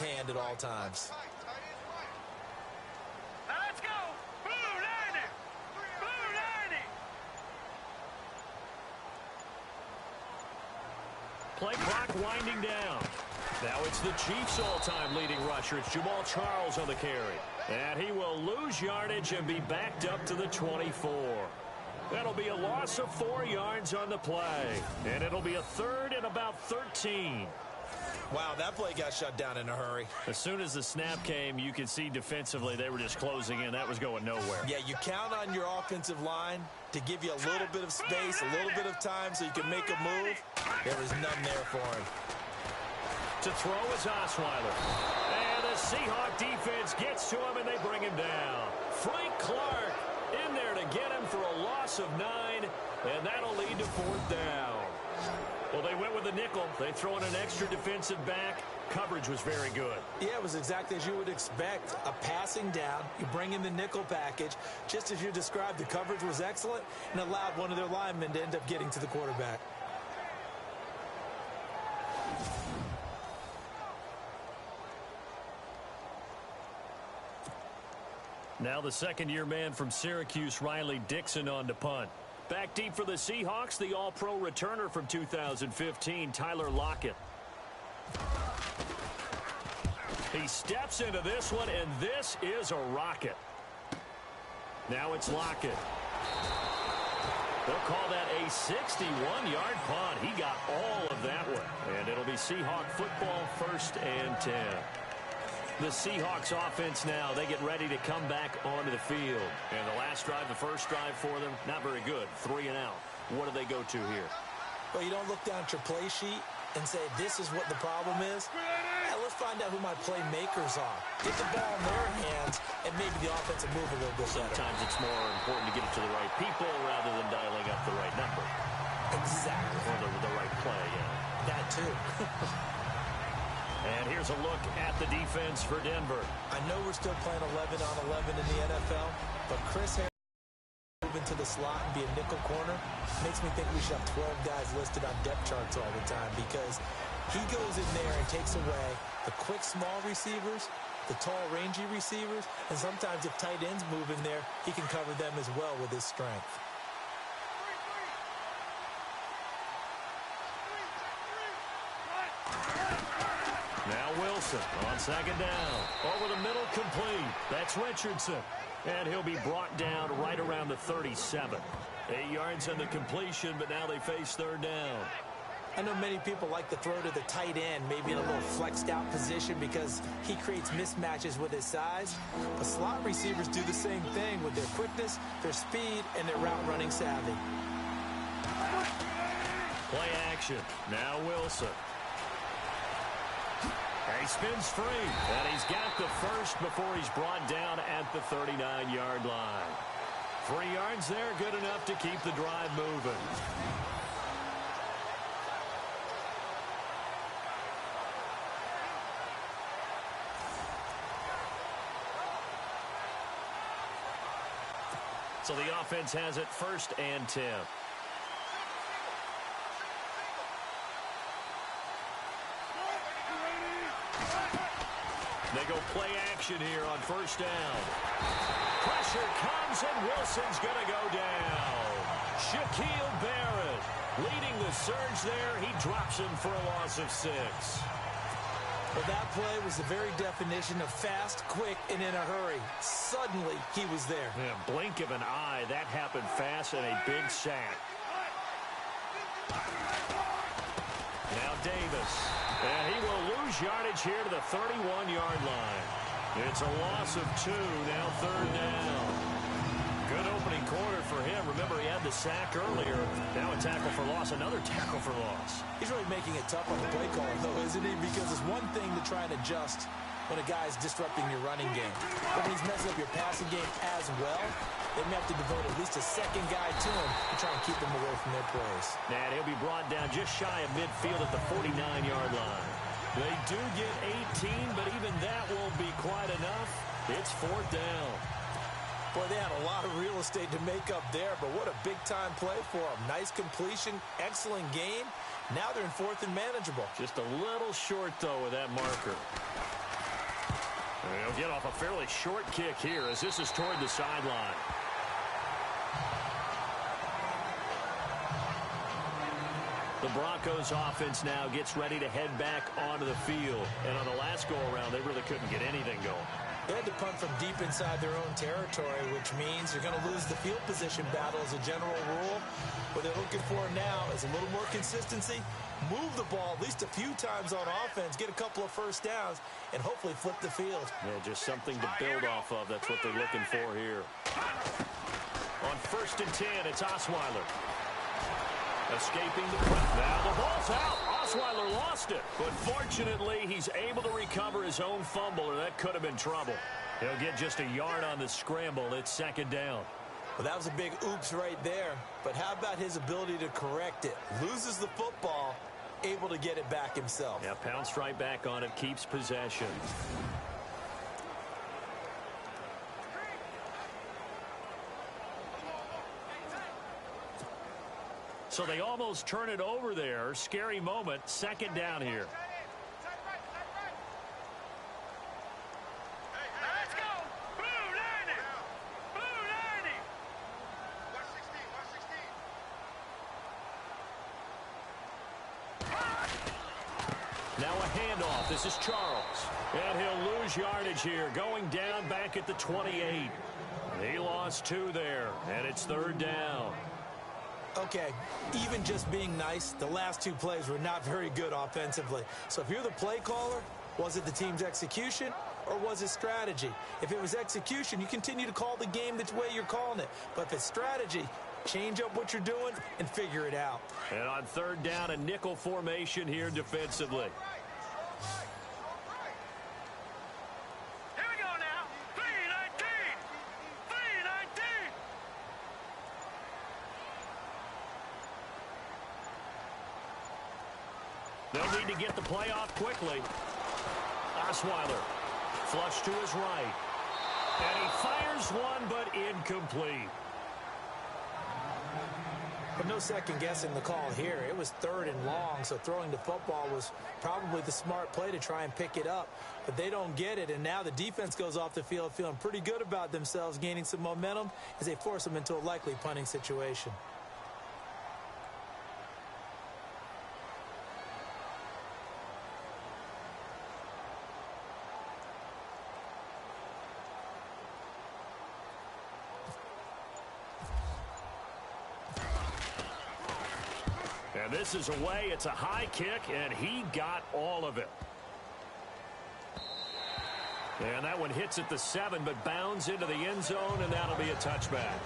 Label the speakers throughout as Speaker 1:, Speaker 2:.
Speaker 1: hand at all times.
Speaker 2: Let's go. Blue 90. Blue 90.
Speaker 3: Play clock winding down. Now it's the Chiefs' all-time leading rusher. It's Jamal Charles on the carry. And he will lose yardage and be backed up to the 24. That'll be a loss of 4 yards on the play. And it'll be a third and about 13.
Speaker 1: Wow, that play got shut down in a hurry.
Speaker 3: As soon as the snap came, you could see defensively they were just closing in. That was going nowhere.
Speaker 1: Yeah, you count on your offensive line to give you a little bit of space, a little bit of time so you can make a move. There was none there for him.
Speaker 3: To throw is Osweiler. And the Seahawk defense gets to him, and they bring him down. Frank Clark in there to get him for a loss of 9, and that'll lead to 4th down. Well, they went with a nickel. They throw in an extra defensive back. Coverage was very good.
Speaker 1: Yeah, it was exactly as you would expect. A passing down. You bring in the nickel package. Just as you described, the coverage was excellent and allowed one of their linemen to end up getting to the quarterback.
Speaker 3: Now the second-year man from Syracuse, Riley Dixon, on to punt. Back deep for the Seahawks, the all-pro returner from 2015, Tyler Lockett. He steps into this one, and this is a rocket. Now it's Lockett. They'll call that a 61-yard punt. He got all of that one. And it'll be Seahawk football, 1st and 10. The Seahawks offense now, they get ready to come back onto the field. And the last drive, the first drive for them, not very good. 3 and out. What do they go to here?
Speaker 1: Well, you don't look down at your play sheet and say, this is what the problem is. Yeah, let's find out who my playmakers are. Get the ball in their hands, and maybe the offense will move a little bit better.
Speaker 3: Sometimes it's more important to get it to the right people rather than dialing up the right number.
Speaker 1: Exactly.
Speaker 3: Or the right play, yeah.
Speaker 1: That too.
Speaker 3: And here's a look at the defense for Denver.
Speaker 1: I know we're still playing 11 on 11 in the NFL, but Chris Harris move into the slot and be a nickel corner makes me think we should have 12 guys listed on depth charts all the time, because he goes in there and takes away the quick, small receivers, the tall, rangy receivers, and sometimes if tight ends move in there, he can cover them as well with his strength.
Speaker 3: Now Wilson on second down. Over the middle, complete. That's Richardson. And he'll be brought down right around the 37. 8 yards on the completion, but now they face 3rd down.
Speaker 1: I know many people like to throw to the tight end, maybe in a little flexed out position because he creates mismatches with his size. But slot receivers do the same thing with their quickness, their speed, and their route running savvy.
Speaker 3: Play action. Now Wilson. He spins free, and he's got the first before he's brought down at the 39-yard line. 3 yards there, good enough to keep the drive moving. So the offense has it 1st and 10. They go play action here on 1st down. Pressure comes, and Wilson's going to go down. Shaquille Barrett leading the surge there. He drops him for a loss of 6.
Speaker 1: Well, that play was the very definition of fast, quick, and in a hurry. Suddenly, he was there.
Speaker 3: Yeah, blink of an eye. That happened fast, and a big sack. Now Davis. And he will lose yardage here to the 31-yard line. It's a loss of 2, now 3rd down. Good opening quarter for him. Remember, he had the sack earlier. Now a tackle for loss, another tackle for loss.
Speaker 1: He's really making it tough on the play caller, though, isn't he? Because it's one thing to try and adjust when a guy is disrupting your running game. But when he's messing up your passing game as well, they may have to devote at least a second guy to him to try and keep him away from their plays.
Speaker 3: And he'll be brought down just shy of midfield at the 49-yard line. They do get 18, but even that won't be quite enough. It's 4th down.
Speaker 1: Boy, they had a lot of real estate to make up there, but what a big-time play for them. Nice completion, excellent game. Now they're in 4th and manageable.
Speaker 3: Just a little short, though, with that marker. get off a fairly short kick here as this is toward the sideline. The Broncos offense now gets ready to head back onto the field. And on the last go-around, they really couldn't get anything going.
Speaker 1: They had to punt from deep inside their own territory, which means you're going to lose the field position battle as a general rule. What they're looking for now is a little more consistency, move the ball at least a few times on offense, get a couple of first downs, and hopefully flip the field.
Speaker 3: Yeah, just something to build off of. That's what they're looking for here. On 1st and 10, it's Osweiler. Escaping the press. Now the ball's out. Osweiler lost it. But fortunately, he's able to recover his own fumble, or that could have been trouble. He'll get just a yard on the scramble. It's 2nd down.
Speaker 1: Well, that was a big oops right there. But how about his ability to correct it? Loses the football, able to get it back himself.
Speaker 3: Yeah, pounced right back on it, keeps possession. So they almost turn it over there. Scary moment. 2nd down here.
Speaker 2: Let's go. Blue 90. Blue 90. 116.
Speaker 3: Now a handoff. This is Charles. And he'll lose yardage here. Going down back at the 28. He lost 2 there. And it's 3rd down.
Speaker 1: Okay, even just being nice, the last 2 plays were not very good offensively. So if you're the play caller, was it the team's execution or was it strategy? If it was execution, you continue to call the game the way you're calling it. But if it's strategy, change up what you're doing and figure it out.
Speaker 3: And on 3rd down, a nickel formation here defensively.
Speaker 2: Here we go now. 319. 319.
Speaker 3: They'll need to get the play off quickly. Osweiler, flush to his right. And he fires one, but incomplete.
Speaker 1: But no second guessing the call here. It was 3rd and long, so throwing the football was probably the smart play to try and pick it up. But they don't get it, and now the defense goes off the field feeling pretty good about themselves, gaining some momentum as they force them into a likely punting situation.
Speaker 3: And this is away. It's a high kick, and he got all of it. And that one hits at the 7, but bounds into the end zone, and that'll be a touchback.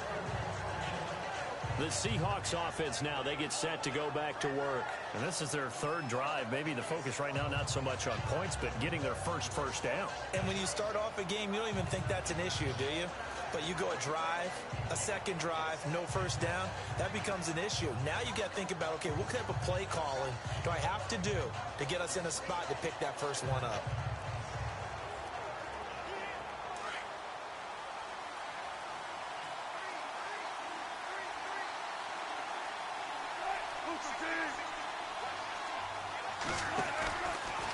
Speaker 3: The Seahawks offense now, they get set to go back to work.
Speaker 4: And this is their 3rd drive. Maybe the focus right now not so much on points, but getting their first down.
Speaker 1: And when you start off a game, you don't even think that's an issue, do you? But you go a drive, a 2nd drive, no first down, that becomes an issue. Now you got to think about, okay, what type of play calling do I have to do to get us in a spot to pick that first one up?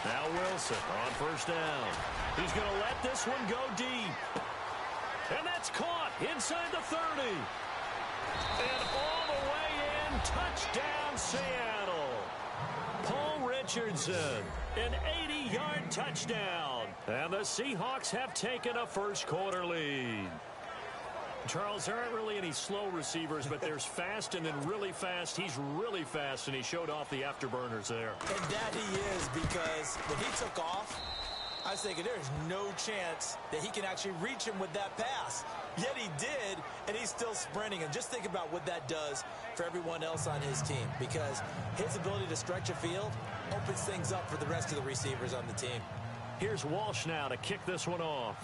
Speaker 3: Now Wilson on 1st down. He's going to let this one go deep. And that's caught inside the 30. And all the way in, touchdown Seattle. Paul Richardson, an 80-yard touchdown. And the Seahawks have taken a first-quarter lead.
Speaker 4: Charles, there aren't really any slow receivers, but there's fast and then really fast. He's really fast, and he showed off the afterburners there.
Speaker 1: And that he is, because when he took off, I was thinking there's no chance that he can actually reach him with that pass. Yet he did, and he's still sprinting. And just think about what that does for everyone else on his team, because his ability to stretch a field opens things up for the rest of the receivers on the team.
Speaker 3: Here's Walsh now to kick this one off.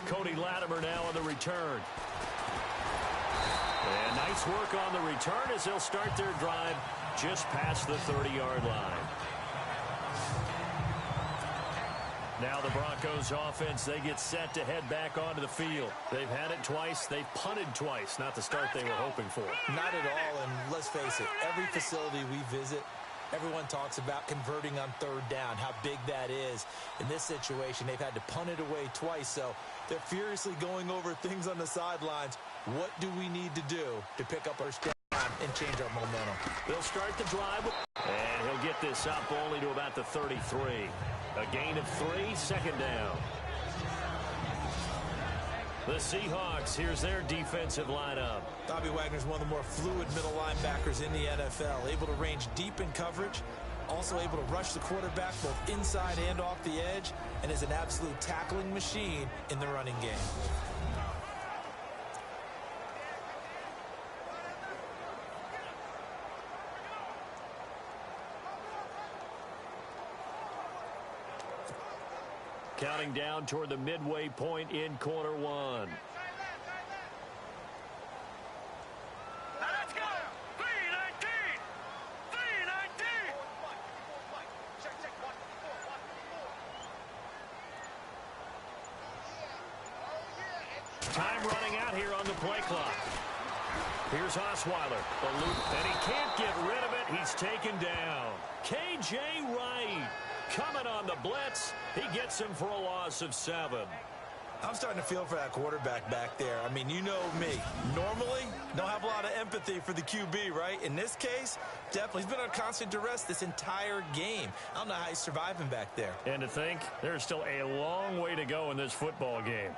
Speaker 3: Cody Latimer now on the return. And nice work on the return as they'll start their drive just past the 30-yard line. Now the Broncos offense, they get set to head back onto the field. They've had it twice. They've punted twice. Not the start they were hoping for.
Speaker 1: Not at all, and let's face it, every facility we visit, Everyone talks about converting on third down, how big that is. In this situation, they've had to punt it away twice, so they're furiously going over things on the sidelines. What do we need to do to pick up our step and change our momentum?
Speaker 3: They'll start the drive, and he'll get this up only to about the 33. A gain of 3, second down. The Seahawks, here's their defensive lineup.
Speaker 1: Bobby Wagner's one of the more fluid middle linebackers in the NFL, able to range deep in coverage, also able to rush the quarterback both inside and off the edge, and is an absolute tackling machine in the running game.
Speaker 3: Counting down toward the midway point in quarter one.
Speaker 2: Let's go! 3-19! 3-19!
Speaker 3: Time running out here on the play clock. Here's Osweiler. The loop, and he can't get rid of it. He's taken down. K.J. Wright coming on the blitz. He gets him for a loss of 7.
Speaker 1: I'm starting to feel for that quarterback back there. I mean, you know me. Normally, don't have a lot of empathy for the QB, right? In this case, definitely. He's been under constant duress this entire game. I don't know how he's surviving back there.
Speaker 3: And to think, there's still a long way to go in this football game.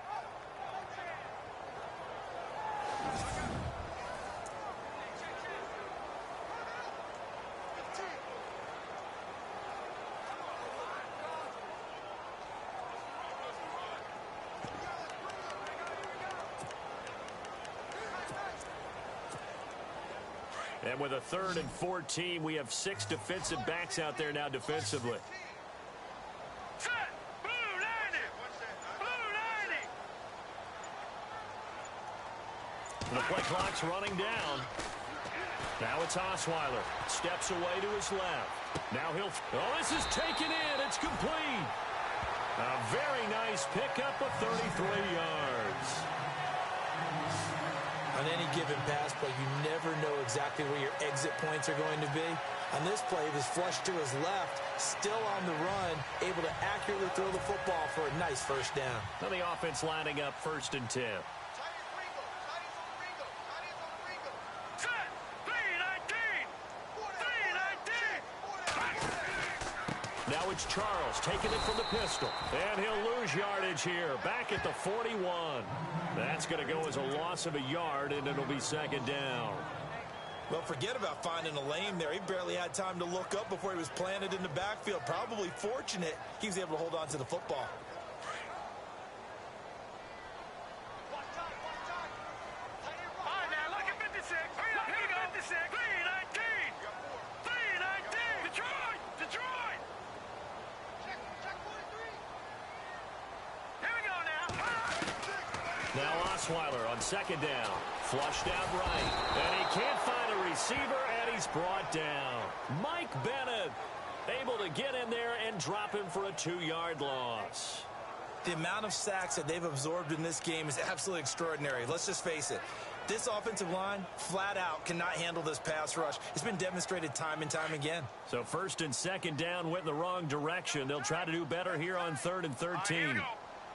Speaker 3: And with a 3rd and 14, we have 6 defensive backs out there now defensively.
Speaker 2: Set! Blue 90! Blue 90!
Speaker 3: The play clock's running down. Now it's Osweiler. Steps away to his left. Now he'll... Oh, this is taken in. It's complete. A very nice pickup of 33 yards.
Speaker 1: On any given pass play, you never know exactly where your exit points are going to be. On this play, this flush to his left, still on the run, able to accurately throw the football for a nice first down.
Speaker 3: Now the offense lining up 1st and 10.
Speaker 2: Set! 3-19! 3-19!
Speaker 3: Now it's Charles taking it from the pistol. And he'll lose yardage here. Back at the 41. That's going to go as a loss of a yard, and it'll be 2nd down.
Speaker 1: Well, forget about finding a lane there. He barely had time to look up before he was planted in the backfield. Probably fortunate he was able to hold on to the football.
Speaker 2: All right, now look at 56. Here we go. 56. 3-19! 3-19! Detroit! Detroit! Check 43. Here we go now.
Speaker 3: Now Osweiler on 2nd down. Flushed out right. And he can't find a receiver, and he's brought down. Mike Bennett able to get in there and drop him for a 2-yard loss.
Speaker 1: The amount of sacks that they've absorbed in this game is absolutely extraordinary. Let's just face it. This offensive line, flat out, cannot handle this pass rush. It's been demonstrated time and time again.
Speaker 3: So 1st and 2nd down went in the wrong direction. They'll try to do better here on 3rd and 13.
Speaker 2: Here we go.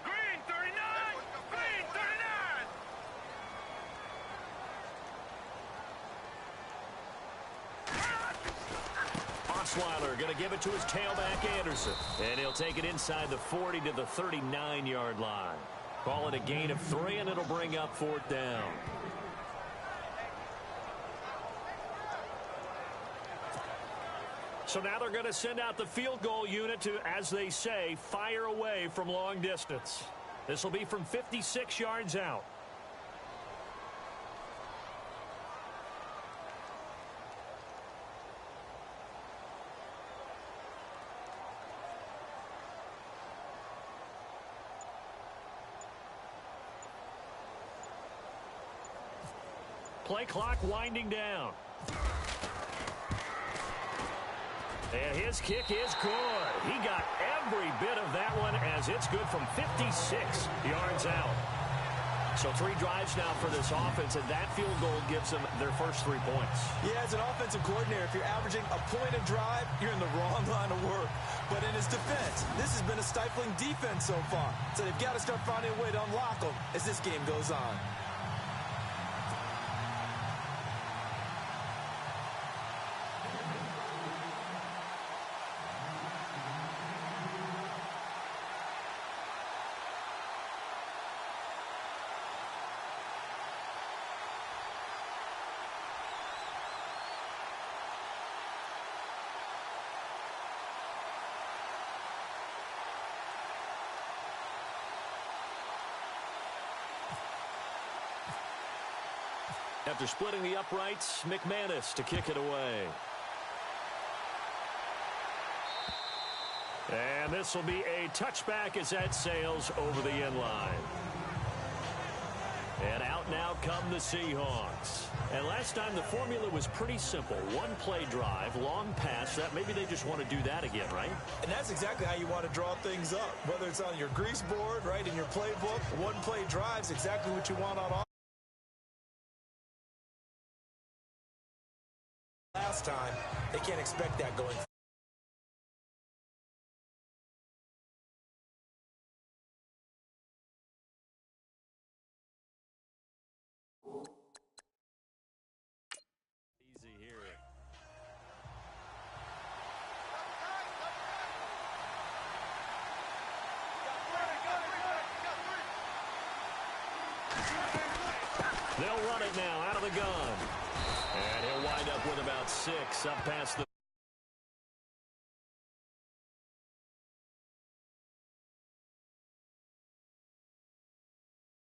Speaker 2: Green 39! Green 39!
Speaker 3: Osweiler going to give it to his tailback, Anderson. And he'll take it inside the 40 to the 39-yard line. Call it a gain of 3, and it'll bring up 4th down. So now they're going to send out the field goal unit to, as they say, fire away from long distance. This will be from 56 yards out. Play clock winding down. And his kick is good. He got every bit of that one as it's good from 56 yards out.
Speaker 4: So 3 drives now for this offense, and that field goal gives them their first 3 points.
Speaker 1: Yeah, as an offensive coordinator, if you're averaging a point a drive, you're in the wrong line of work. But in his defense, this has been a stifling defense so far. So they've got to start finding a way to unlock them as this game goes on.
Speaker 4: After splitting the uprights, McManus to kick it away. And this will be a touchback as that sails over the end line. And out now come the Seahawks. And last time the formula was pretty simple. 1-play drive, long pass. That maybe they just want to do that again, right?
Speaker 1: And that's exactly how you want to draw things up. Whether it's on your grease board, right, in your playbook, 1-play drive's exactly what you want on offense. Last time, they can't expect that going forward.
Speaker 4: Easy here. They'll run it now out of the gun. And he'll wind up with about 6 up past the